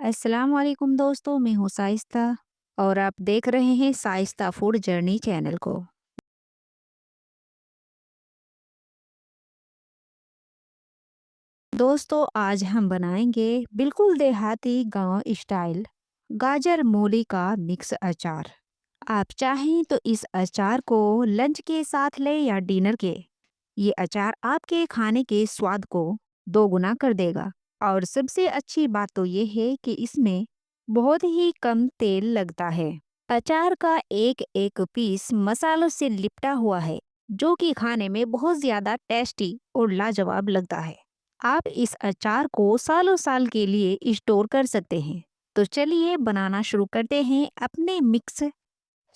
अस्सलाम वालेकुम दोस्तों, मैं हूँ शाइस्ता और आप देख रहे हैं शाइस्ता फूड जर्नी चैनल को। दोस्तों, आज हम बनाएंगे बिल्कुल देहाती गांव स्टाइल गाजर मूली का मिक्स अचार। आप चाहें तो इस अचार को लंच के साथ ले या डिनर के। ये अचार आपके खाने के स्वाद को दोगुना कर देगा। और सबसे अच्छी बात तो ये है कि इसमें बहुत ही कम तेल लगता है। अचार का एक एक पीस मसालों से लिपटा हुआ है, जो कि खाने में बहुत ज्यादा टेस्टी और लाजवाब लगता है। आप इस अचार को सालों साल के लिए स्टोर कर सकते हैं। तो चलिए बनाना शुरू करते हैं अपने मिक्स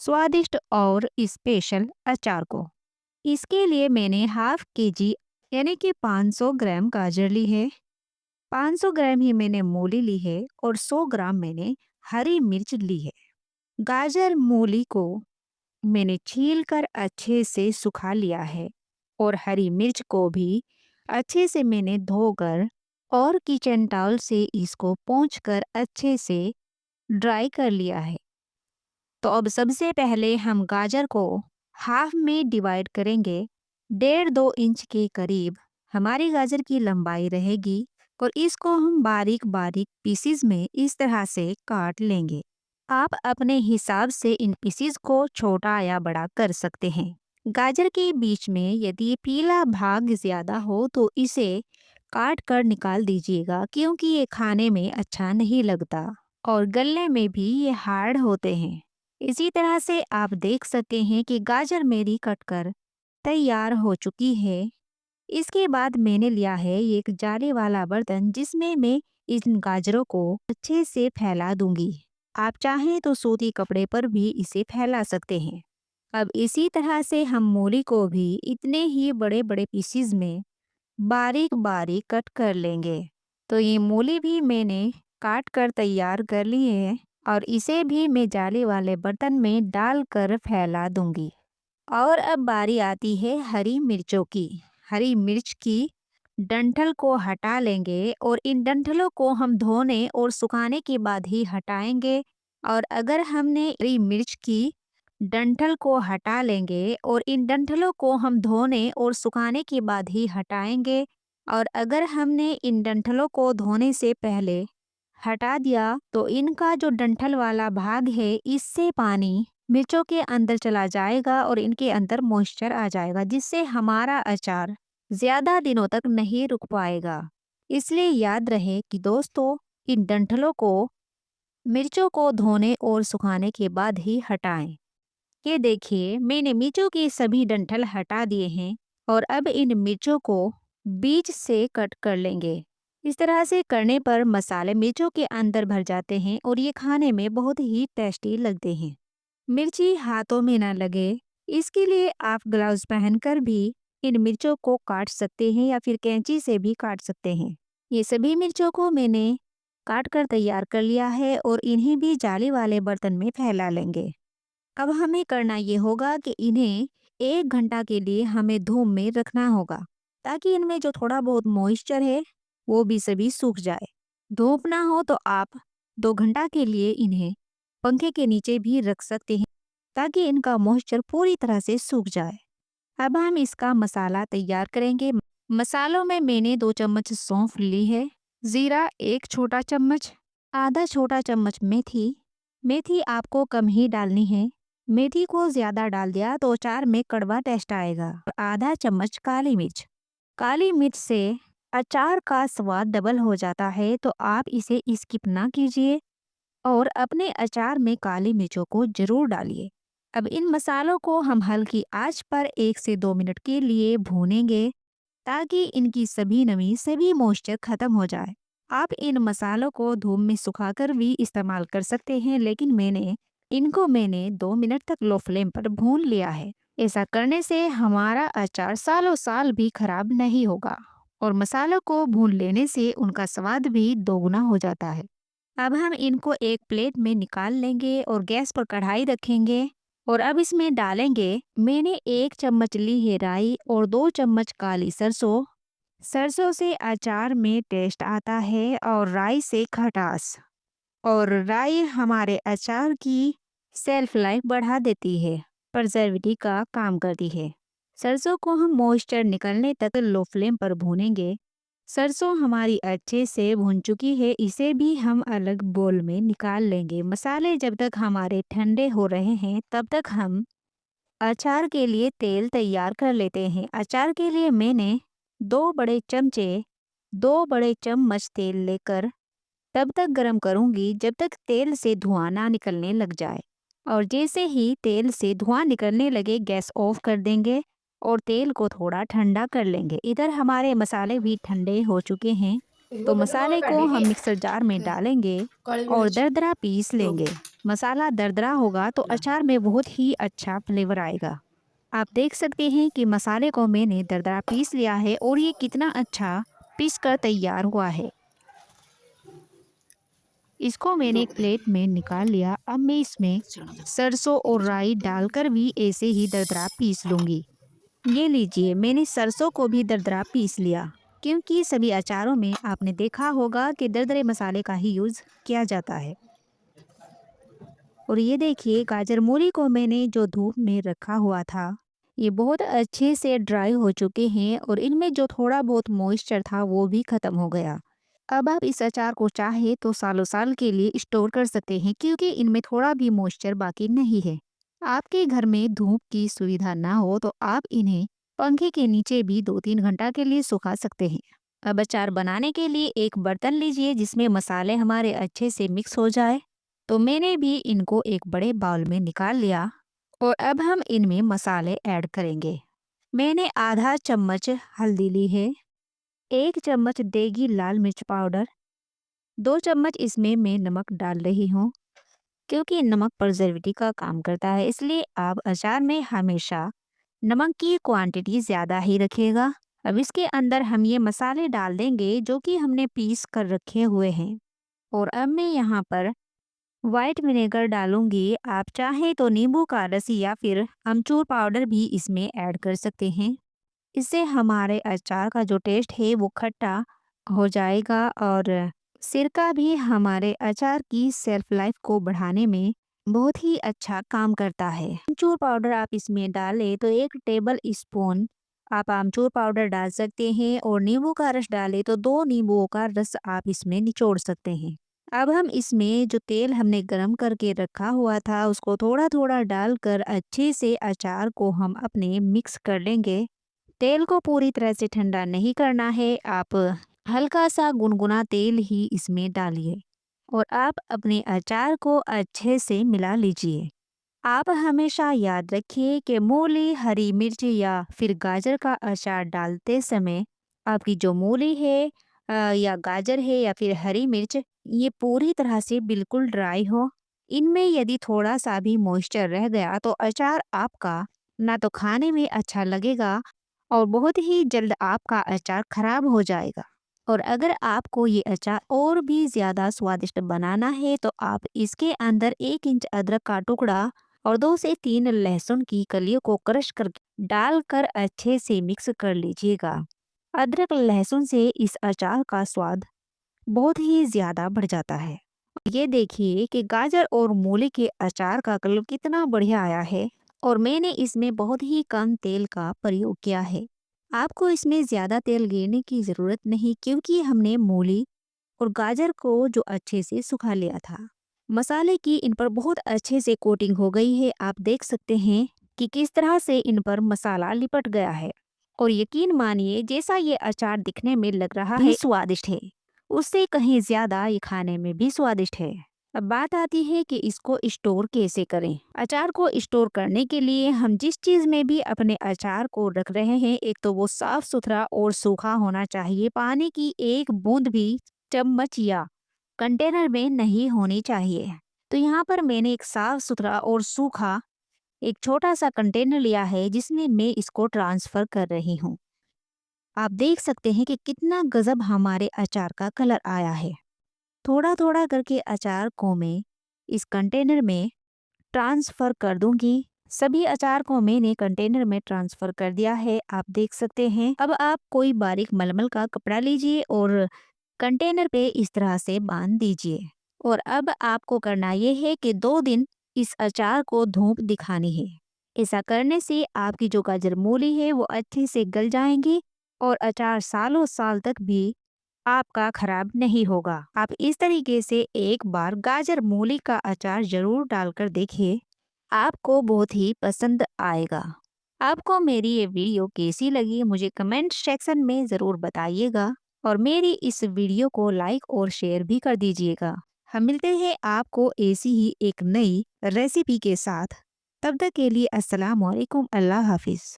स्वादिष्ट और स्पेशल अचार को। इसके लिए मैंने हाफ के जी यानी कि 500 ग्राम गाजर ली है। 500 ग्राम ही मैंने मूली ली है और 100 ग्राम मैंने हरी मिर्च ली है। गाजर मूली को मैंने छील कर अच्छे से सुखा लिया है और हरी मिर्च को भी अच्छे से मैंने धोकर और किचन टॉवल से इसको पोंछकर अच्छे से ड्राई कर लिया है। तो अब सबसे पहले हम गाजर को हाफ में डिवाइड करेंगे। 1.5-2 इंच के करीब हमारी गाजर की लंबाई रहेगी और इसको हम बारीक बारीक पीसीज में इस तरह से काट लेंगे। आप अपने हिसाब से इन पीसीज को छोटा या बड़ा कर सकते हैं। गाजर के बीच में यदि पीला भाग ज्यादा हो तो इसे काट कर निकाल दीजिएगा, क्योंकि ये खाने में अच्छा नहीं लगता और गलने में भी ये हार्ड होते हैं। इसी तरह से आप देख सकते हैं कि गाजर मेरी कटकर तैयार हो चुकी है। इसके बाद मैंने लिया है एक जाली वाला बर्तन, जिसमें मैं इन गाजरों को अच्छे से फैला दूंगी। आप चाहें तो सूती कपड़े पर भी इसे फैला सकते हैं। अब इसी तरह से हम मूली को भी इतने ही बड़े बड़े पीसीज में बारीक बारीक कट कर लेंगे। तो ये मूली भी मैंने काट कर तैयार कर ली है और इसे भी मैं जाली वाले बर्तन में डालकर फैला दूंगी। और अब बारी आती है हरी मिर्चों की। हरी मिर्च की डंठल को हटा लेंगे और इन डंठलों को हम धोने और सुखाने के बाद ही हटाएंगे। और अगर हमने हरी मिर्च की डंठल को हटा लेंगे और इन डंठलों को हम धोने और सुखाने के बाद ही हटाएंगे। और अगर हमने इन डंठलों को धोने से पहले हटा दिया तो इनका जो डंठल वाला भाग है, इससे पानी मिर्चों के अंदर चला जाएगा और इनके अंदर मॉइस्चर आ जाएगा, जिससे हमारा अचार ज्यादा दिनों तक नहीं रुक पाएगा। इसलिए याद रहे कि दोस्तों, इन डंठलों को मिर्चों को धोने और सुखाने के बाद ही हटाएं। ये देखिए, मैंने मिर्चों के सभी डंठल हटा दिए हैं और अब इन मिर्चों को बीच से कट कर लेंगे। इस तरह से करने पर मसाले मिर्चों के अंदर भर जाते हैं और ये खाने में बहुत ही टेस्टी लगते हैं। मिर्ची हाथों में ना लगे, इसके लिए आप ग्लव्स पहनकर भी इन मिर्चों को काट सकते हैं या फिर कैंची से भी काट सकते हैं। ये सभी मिर्चों को मैंने काट कर तैयार कर लिया है और इन्हें भी जाली वाले बर्तन में फैला लेंगे। अब हमें करना ये होगा कि इन्हें 1 घंटा के लिए हमें धूप में रखना होगा, ताकि इनमें जो थोड़ा बहुत मॉइस्चर है वो भी सभी सूख जाए। धूप ना हो तो आप 2 घंटा के लिए इन्हें पंखे के नीचे भी रख सकते हैं, ताकि इनका मॉइस्चर पूरी तरह से सूख जाए। अब हम इसका मसाला तैयार करेंगे। मसालों में मैंने 2 चम्मच सौंफ ली है, जीरा 1 छोटा चम्मच, आधा छोटा चम्मच मेथी। मेथी आपको कम ही डालनी है। मेथी को ज्यादा डाल दिया तो अचार में कड़वा टेस्ट आएगा। और आधा चम्मच काली मिर्च। काली मिर्च से अचार का स्वाद डबल हो जाता है, तो आप इसे स्किप ना कीजिए और अपने अचार में काली मिर्चों को जरूर डालिए। अब इन मसालों को हम हल्की आंच पर 1 से 2 मिनट के लिए भूनेंगे, ताकि इनकी सभी नमी सभी मॉइस्चर खत्म हो जाए। आप इन मसालों को धूप में सुखाकर भी इस्तेमाल कर सकते हैं, लेकिन मैंने 2 मिनट तक लो फ्लेम पर भून लिया है। ऐसा करने से हमारा अचार सालों साल भी खराब नहीं होगा और मसालों को भून लेने से उनका स्वाद भी दोगुना हो जाता है। अब हम इनको एक प्लेट में निकाल लेंगे और गैस पर कढ़ाई रखेंगे और अब इसमें डालेंगे, मैंने 1 चम्मच ली है राई और 2 चम्मच काली सरसों। सरसों से अचार में टेस्ट आता है और राई से खटास। और राई हमारे अचार की सेल्फ लाइफ बढ़ा देती है, प्रिजर्वेटिव का काम करती है। सरसों को हम मॉइस्चर निकलने तक लो फ्लेम पर भूनेंगे। सरसों हमारी अच्छे से भून चुकी है, इसे भी हम अलग बोल में निकाल लेंगे। मसाले जब तक हमारे ठंडे हो रहे हैं तब तक हम अचार के लिए तेल तैयार कर लेते हैं। अचार के लिए मैंने 2 बड़े चम्मच तेल लेकर तब तक गरम करूंगी जब तक तेल से धुआं ना निकलने लग जाए। और जैसे ही तेल से धुआं निकलने लगे गैस ऑफ कर देंगे और तेल को थोड़ा ठंडा कर लेंगे। इधर हमारे मसाले भी ठंडे हो चुके हैं, 이거 तो 맨날 मसाले को हम 가리비 मिक्सर जार में 그 डालेंगे 가리비는 और दरदरा पीस 여기 लेंगे। मसाला दरदरा होगा तो अचार में बहुत ही अच्छा फ्लेवर आएगा। आप देख सकते हैं कि मसाले को मैंने दरदरा पीस लिया है और ये कितना अच्छा पीस कर तैयार हुआ है। इसको मैंने 이거 एक प्लेट में निकाल लिया। अब मैं इसमें 지나가다 सरसों और 이게 राई डालकर भी ऐसे ही दरदरा पीस लूंगी। ये लीजिए, मैंने सरसों को भी दरदरा पीस लिया, क्योंकि सभी अचारों में आपने देखा होगा कि दरदरे मसाले का ही यूज किया जाता है। और ये देखिए, गाजर मूली को मैंने जो धूप में रखा हुआ था, ये बहुत अच्छे से ड्राई हो चुके हैं और इनमें जो थोड़ा बहुत मॉइस्चर था वो भी खत्म हो गया। अब आप इस अचार को चाहे तो सालों साल के लिए स्टोर कर सकते हैं, क्योंकि इनमें थोड़ा भी मॉइस्चर बाकी नहीं है। आपके घर में धूप की सुविधा ना हो तो आप इन्हें पंखे के नीचे भी 2-3 घंटा के लिए सुखा सकते हैं। अब अचार बनाने के लिए एक बर्तन लीजिए जिसमें मसाले हमारे अच्छे से मिक्स हो जाए। तो मैंने भी इनको एक बड़े बाउल में निकाल लिया और अब हम इनमें मसाले ऐड करेंगे। मैंने आधा चम्मच हल्दी ली है, 1 चम्मच देगी लाल मिर्च पाउडर, 2 चम्मच इसमें मैं नमक डाल रही हूँ, क्योंकि नमक प्रिजर्वेटिव का काम करता है, इसलिए आप अचार में हमेशा नमक की क्वांटिटी ज़्यादा ही रखिएगा। अब इसके अंदर हम ये मसाले डाल देंगे जो कि हमने पीस कर रखे हुए हैं। और अब मैं यहाँ पर व्हाइट विनेगर डालूंगी। आप चाहें तो नींबू का रस या फिर अमचूर पाउडर भी इसमें ऐड कर सकते हैं। इससे हमारे अचार का जो टेस्ट है वो खट्टा हो जाएगा और सिरका भी हमारे अचार की सेल्फ लाइफ को बढ़ाने में बहुत ही अच्छा काम करता है। आमचूर पाउडर आप इसमें डालें तो 1 टेबल स्पून आप आमचूर पाउडर डाल सकते हैं और नींबू का रस डालें तो 2 नींबुओं का रस आप इसमें निचोड़ सकते हैं। अब हम इसमें जो तेल हमने गरम करके रखा हुआ था उसको थोड़ा थोड़ा डालकर अच्छे से अचार को हम अपने मिक्स कर लेंगे। तेल को पूरी तरह से ठंडा नहीं करना है, आप हल्का सा गुनगुना तेल ही इसमें डालिए और आप अपने अचार को अच्छे से मिला लीजिए। आप हमेशा याद रखिए कि मूली, हरी मिर्च या फिर गाजर का अचार डालते समय आपकी जो मूली है या गाजर है या फिर हरी मिर्च, ये पूरी तरह से बिल्कुल ड्राई हो। इनमें यदि थोड़ा सा भी मॉइस्चर रह गया तो अचार आपका ना तो खाने में अच्छा लगेगा और बहुत ही जल्द आपका अचार खराब हो जाएगा। और अगर आपको ये अचार और भी ज़्यादा स्वादिष्ट बनाना है तो आप इसके अंदर 1 इंच अदरक का टुकड़ा और 2 से 3 लहसुन की कलियों को क्रश कर डालकर अच्छे से मिक्स कर लीजिएगा। अदरक लहसुन से इस अचार का स्वाद बहुत ही ज़्यादा बढ़ जाता है। ये देखिए कि गाजर और मूली के अचार का कलर कितना बढ़िया आया है और मैंने इसमें बहुत ही कम तेल का प्रयोग किया है। आपको इसमें ज़्यादा तेल गिरने की ज़रूरत नहीं, क्योंकि हमने मूली और गाजर को जो अच्छे से सुखा लिया था। मसाले की इन पर बहुत अच्छे से कोटिंग हो गई है। आप देख सकते हैं कि किस तरह से इन पर मसाला लिपट गया है। और यकीन मानिए, जैसा ये अचार दिखने में लग रहा है स्वादिष्ट है, उससे कहीं ज्यादा ये खाने में भी स्वादिष्ट है। अब बात आती है कि इसको स्टोर कैसे करें। अचार को स्टोर करने के लिए हम जिस चीज में भी अपने अचार को रख रहे हैं, एक तो वो साफ सुथरा और सूखा होना चाहिए। पानी की एक बूंद भी चम्मच या कंटेनर में नहीं होनी चाहिए। तो यहाँ पर मैंने एक साफ सुथरा और सूखा एक छोटा सा कंटेनर लिया है जिसमें मैं इसको ट्रांसफर कर रही हूँ। आप देख सकते हैं कि कितना गजब हमारे अचार का कलर आया है। थोड़ा थोड़ा करके अचार को मैं इस कंटेनर में ट्रांसफर कर दूंगी। सभी अचार को मैंने कंटेनर में ट्रांसफर कर दिया है, आप देख सकते हैं। अब आप कोई बारीक मलमल का कपड़ा लीजिए और कंटेनर पे इस तरह से बांध दीजिए। और अब आपको करना ये है कि 2 दिन इस अचार को धूप दिखानी है। ऐसा करने से आपकी जो गाजर मूली है वो अच्छे से गल जाएंगी और अचार सालों साल तक भी आपका खराब नहीं होगा। आप इस तरीके से एक बार गाजर मूली का अचार जरूर डालकर देखिए, आपको बहुत ही पसंद आएगा। आपको मेरी ये वीडियो कैसी लगी मुझे कमेंट सेक्शन में ज़रूर बताइएगा और मेरी इस वीडियो को लाइक और शेयर भी कर दीजिएगा। हम मिलते हैं आपको ऐसी ही एक नई रेसिपी के साथ। तब तक के लिए अस्सलाम वालेकुम, अल्लाह हाफिज़।